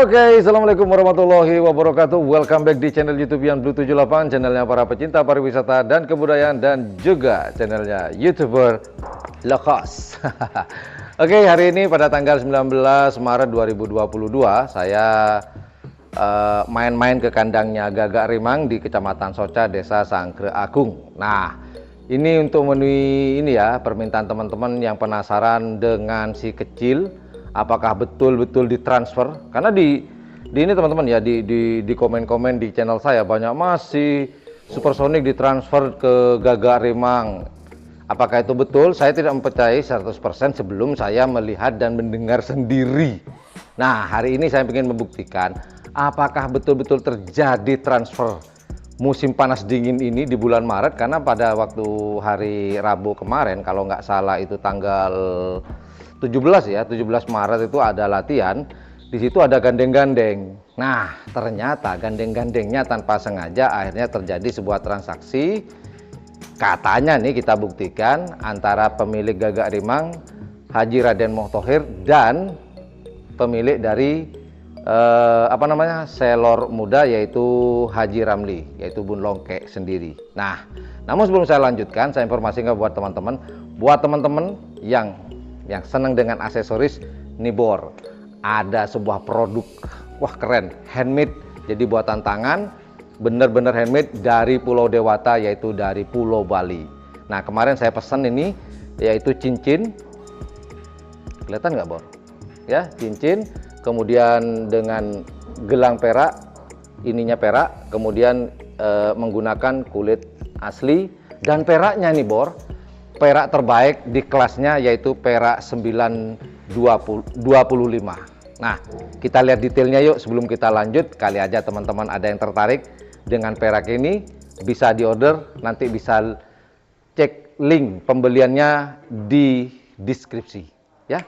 Oke, Assalamualaikum warahmatullahi wabarakatuh. Welcome back di channel YouTube Yan Blue 78, channelnya para pecinta pariwisata dan kebudayaan, dan juga channelnya YouTuber low cost. Oke, hari ini pada tanggal 19 Maret 2022, saya main-main ke kandangnya Gagak Rimang di Kecamatan Soca, Desa Sangkre Agung. Nah, ini untuk memenuhi ini ya, permintaan teman-teman yang penasaran dengan si kecil. Apakah betul-betul ditransfer? Karena di ini teman-teman ya, di komen-komen di channel saya banyak masih supersonic ditransfer ke Gagak Rimang. Apakah itu betul? Saya tidak mempercayai 100% sebelum saya melihat dan mendengar sendiri. Nah, hari ini saya ingin membuktikan apakah betul-betul terjadi transfer musim panas dingin ini di bulan Maret. Karena pada waktu hari Rabu kemarin, kalau nggak salah itu tanggal 17 ya, 17 Maret itu ada latihan. Di situ ada gandeng-gandeng. Nah, ternyata gandeng-gandengnya tanpa sengaja akhirnya terjadi sebuah transaksi. Katanya nih kita buktikan antara pemilik Gagak Rimang Haji Raden Mohtohir dan pemilik dari selor muda, yaitu Haji Ramli, yaitu Bun Longke sendiri. Nah, namun sebelum saya lanjutkan, saya informasikan buat teman-teman yang senang dengan aksesoris Nibor, ada sebuah produk, wah keren, handmade, jadi buatan tangan, bener-bener handmade dari Pulau Dewata, yaitu dari Pulau Bali. Nah, kemarin saya pesan ini, yaitu cincin, kelihatan nggak Bor? Ya, cincin, kemudian dengan gelang perak, ininya perak, kemudian menggunakan kulit asli, dan peraknya nih Bor, perak terbaik di kelasnya, yaitu perak 925. Nah, kita lihat detailnya yuk sebelum kita lanjut. Kali aja teman-teman ada yang tertarik dengan perak ini, bisa diorder, nanti bisa cek link pembeliannya di deskripsi ya.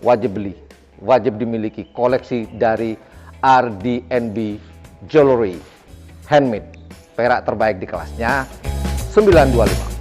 Wajib beli, wajib dimiliki koleksi dari RDNB Jewelry handmade, perak terbaik di kelasnya 925.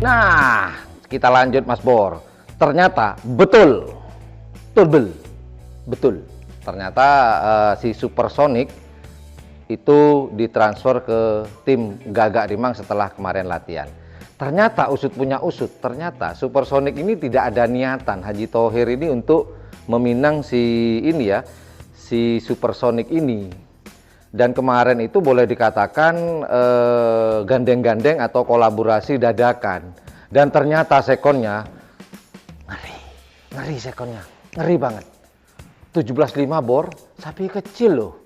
Nah, kita lanjut Mas Bor. Ternyata betul. Ternyata si Supersonic itu ditransfer ke tim Gagak Rimang setelah kemarin latihan. Ternyata usut punya usut, ternyata Supersonic ini tidak ada niatan Haji Thohir ini untuk meminang si ini ya, si Supersonic ini. Dan kemarin itu boleh dikatakan gandeng-gandeng atau kolaborasi dadakan. Dan ternyata sekonnya ngeri sekonnya, ngeri banget. 17.5 Bor, sapi kecil loh.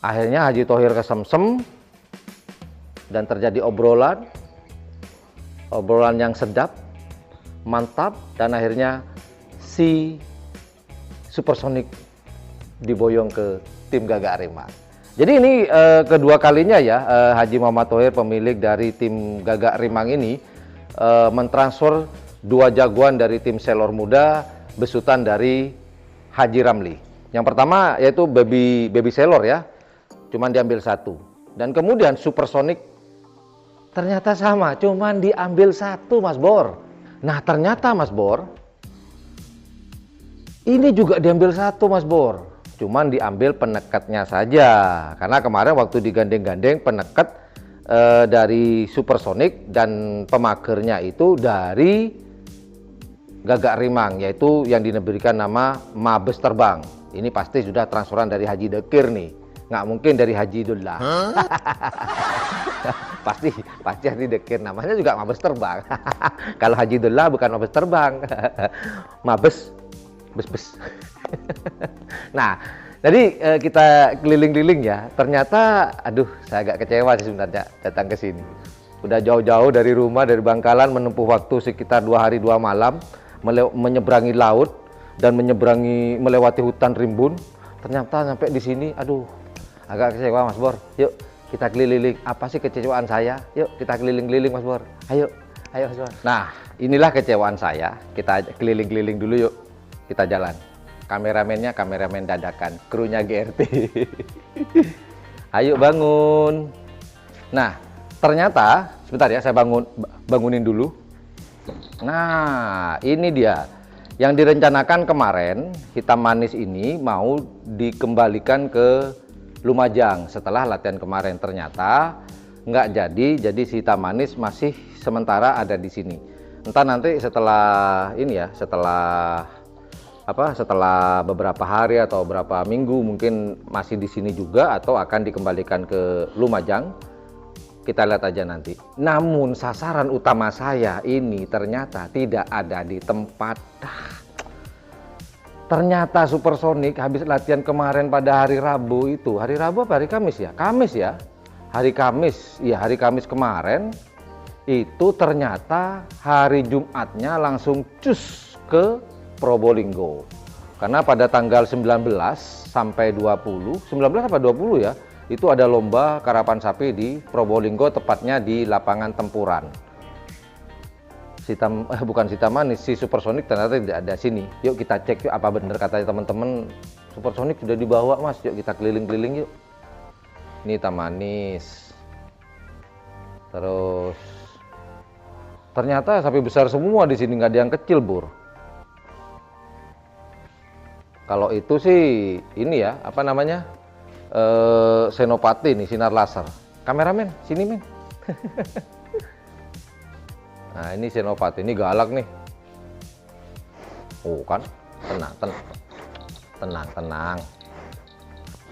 Akhirnya Haji Thohir kesemsem dan terjadi obrolan yang sedap, mantap, dan akhirnya si Supersonic diboyong ke tim Gagak Rimang. Jadi ini kedua kalinya ya Haji Muhammad Thohir, pemilik dari tim Gagak Rimang ini mentransfer dua jagoan dari tim Selor Muda besutan dari Haji Ramli. Yang pertama yaitu baby Selor ya, cuman diambil satu. Dan kemudian Supersonic ternyata sama, cuman diambil satu Mas Bor. Nah, ternyata Mas Bor, ini juga diambil satu Mas Bor, cuman diambil penekatnya saja. Karena kemarin waktu digandeng-gandeng penekat dari Supersonic dan pemagernya itu dari Gagak Rimang, yaitu yang diberikan nama Mabes Terbang. Ini pasti sudah transferan dari Haji Dekir nih, nggak mungkin dari Haji Dullah. pasti Haji Dekir, namanya juga Mabes Terbang. Kalau Haji Dullah bukan Mabes Terbang, Mabes bes. Nah, jadi kita keliling-keliling ya. Ternyata, aduh, saya agak kecewa sih sebenarnya datang ke sini. Udah jauh-jauh dari rumah, dari Bangkalan, menempuh waktu sekitar 2 hari 2 malam, menyeberangi laut dan melewati hutan rimbun. Ternyata sampai di sini, aduh, agak kecewa Mas Bor. Yuk Kita keliling. Apa sih kecewaan saya? Yuk kita keliling-keliling Mas Bor. Ayo Mas Bor. Nah, inilah kecewaan saya. Kita keliling-keliling dulu yuk. Kita jalan. Kameramennya kameramen dadakan, krunya GRT. Ayo bangun. Nah, ternyata sebentar ya, saya bangunin dulu. Nah, ini dia. Yang direncanakan kemarin, hitam manis ini mau dikembalikan ke Lumajang setelah latihan kemarin. Ternyata nggak jadi si hitam manis masih sementara ada di sini. Entah nanti setelah ini ya, setelah beberapa hari atau beberapa minggu mungkin masih di sini juga atau akan dikembalikan ke Lumajang. Kita lihat aja nanti. Namun sasaran utama saya ini ternyata tidak ada di tempat. Ternyata Supersonic habis latihan kemarin pada hari Rabu itu. Hari Rabu apa hari Kamis ya? Kamis ya. Hari Kamis. Iya, hari Kamis kemarin itu ternyata hari Jumatnya langsung cus ke Probolinggo. Karena pada tanggal 19 sampai 20, 19 apa 20 ya, itu ada lomba karapan sapi di Probolinggo, tepatnya di lapangan Tempuran. Bukan si hitam manis, si Supersonic ternyata tidak ada sini. Yuk kita cek yuk, apa benar katanya teman-teman Supersonic sudah dibawa Mas. Yuk kita keliling-keliling yuk. Ini hitam manis. Terus ternyata sapi besar semua di sini, nggak ada yang kecil Bur. Kalau itu sih ini ya, apa namanya? Senopati nih, sinar laser. Kameramen, sini men. Nah ini Senopati, ini galak nih. Oh kan, tenang.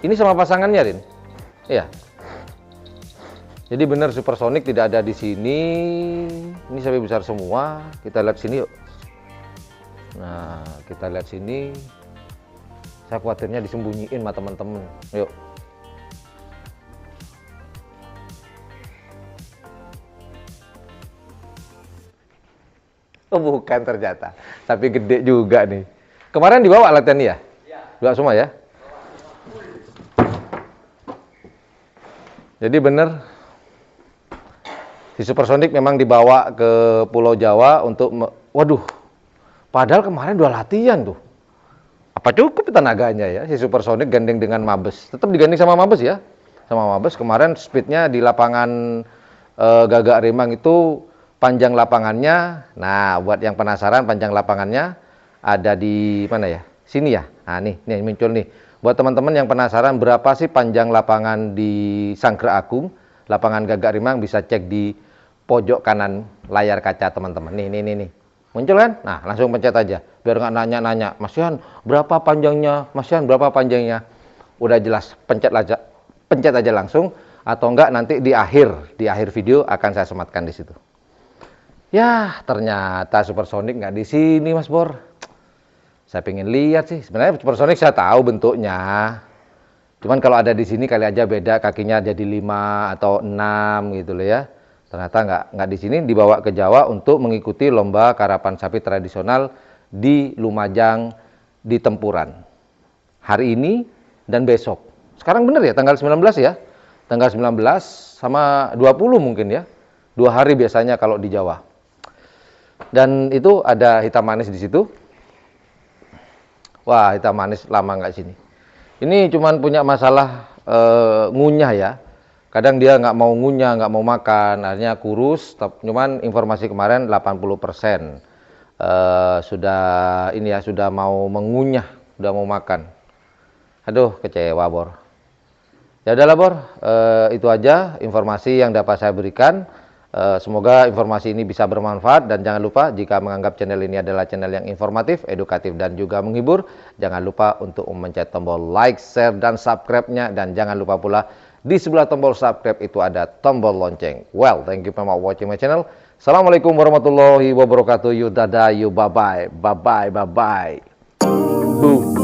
Ini sama pasangannya Rin. Iya. Jadi benar Supersonic tidak ada di sini. Ini sapi besar semua. Kita lihat sini yuk. Nah kita lihat sini. Saya khawatirnya disembunyiin sama teman-teman. Yuk. Oh bukan ternyata, tapi gede juga nih. Kemarin dibawa latihan ya? Iya. Bawa semua ya? Jadi bener, si Supersonic memang dibawa ke Pulau Jawa untuk, waduh, padahal kemarin udah latihan tuh. Apa cukup tenaganya ya, si Supersonic gandeng dengan Mabes. Tetap digandeng sama Mabes ya, sama Mabes. Kemarin speednya di lapangan Gagak Rimang itu panjang lapangannya. Nah, buat yang penasaran panjang lapangannya ada di mana ya? Sini ya. Nah, nih muncul nih. Buat teman-teman yang penasaran berapa sih panjang lapangan di Sangkra Agung, lapangan Gagak Rimang, bisa cek di pojok kanan layar kaca teman-teman. Nih. Muncul kan? Nah, langsung pencet aja. Biar nggak nanya-nanya, Mas Yan, berapa panjangnya? Mas Yan, berapa panjangnya? Udah jelas, pencet aja langsung. Atau enggak nanti di akhir video akan saya sematkan di situ. Ya, ternyata Supersonic nggak di sini, Mas Bor. Saya pengen lihat sih. Sebenarnya Supersonic saya tahu bentuknya. Cuman kalau ada di sini kali aja beda, kakinya jadi 5 atau 6 gitu loh ya. Ternyata nggak di sini, dibawa ke Jawa untuk mengikuti lomba karapan sapi tradisional di Lumajang di Tempuran. Hari ini dan besok. Sekarang bener ya, tanggal 19 ya. Tanggal 19 sama 20 mungkin ya. 2 hari biasanya kalau di Jawa. Dan itu ada hitam manis di situ. Wah, hitam manis lama nggak sini. Ini cuman punya masalah ngunyah ya. Kadang dia nggak mau ngunyah, nggak mau makan, akhirnya kurus. Cuman informasi kemarin 80% sudah mau mengunyah, sudah mau makan. Aduh, kecewa Bor. Ya udahlah Bor, itu aja informasi yang dapat saya berikan. Semoga informasi ini bisa bermanfaat, dan jangan lupa jika menganggap channel ini adalah channel yang informatif, edukatif, dan juga menghibur, jangan lupa untuk memencet tombol like, share, dan subscribe-nya, dan jangan lupa pula di sebelah tombol subscribe itu ada tombol lonceng. Well, thank you for watching my channel. Assalamualaikum warahmatullahi wabarakatuh. You dadah, you bye bye, bye bye, bye bye. Boom.